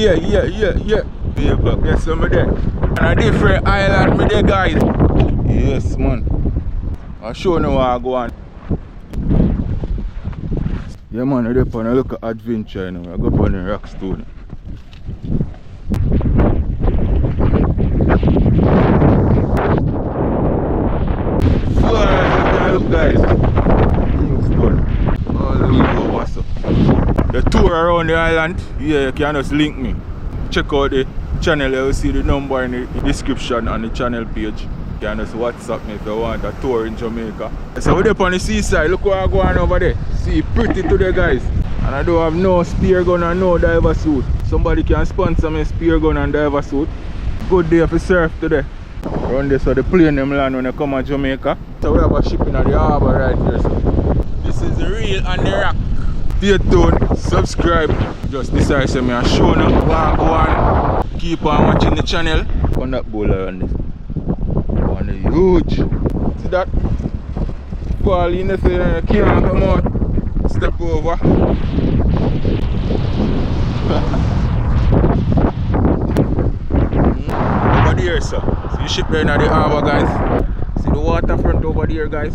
Yeah. Yeah, but yes, I'm there. On a different island, me there, guys. Yes, man. I'll show you where I go on. Yeah, man, I'm there on a look at adventure, you know. I go up on the rock stone. Look, guys. All the way over, so. The tour around the island, yeah, you can just link me. Check out the channel, you will see the number in the description on the channel page. You can just WhatsApp me if you want a tour in Jamaica. So we're up on the seaside, look what I go on over there. See, pretty today, guys. And I don't have no spear gun and no diver suit. Somebody can sponsor me spear gun and diver suit. Good day for surf today. Around this so the plane them land when they come to Jamaica. So we have a ship in the harbour right here. So this is the real on the rock. Stay tuned, subscribe. Just decide to me and show now. Go on. Keep on watching the channel. On that bowler on this. One is huge. See that? Fall in the thing, you can't come out. Step over. Over there, sir. See the ship there in the harbour, guys. See the waterfront over there, guys.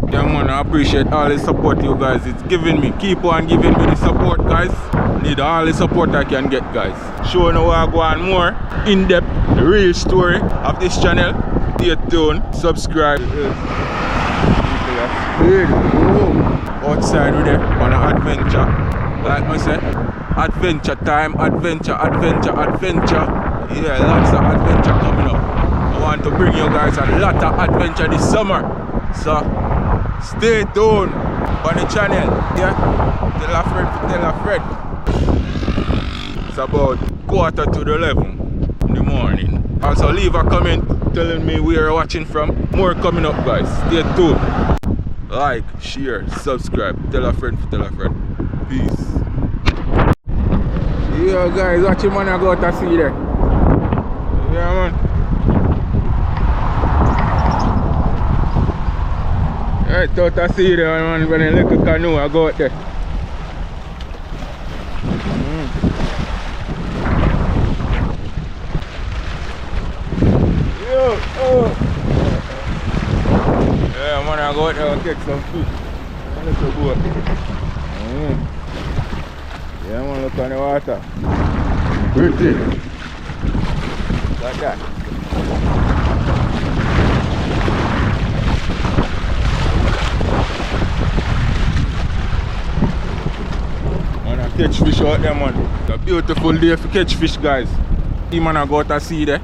Yeah, man, I appreciate all the support you guys it's giving me. Keep on giving me the support, guys. Need all the support I can get, guys. Show you I go on more in-depth, the real story of this channel. Stay tuned, subscribe. Outside with there on an adventure. Like I said, adventure time, adventure. Yeah, lots of adventure coming up. I want to bring you guys a lot of adventure this summer. So stay tuned on the channel. Yeah, tell a friend. It's about 11:15 in the morning. Also leave a comment telling me where you're watching from. More coming up, guys. Stay tuned. Like, share, subscribe, tell a friend. Peace. Yo guys, watch him man I go out to sea there. Yeah man. Right out to sea there man, when a little canoe I go out there. Yo, oh. Yeah, man, I go out there and catch some fish. Look at the boat. Yeah, man, look on the water. Pretty. Like that. Man, I catch fish out there, man. It's a beautiful day for catch fish, guys. See, man, I go out to sea there.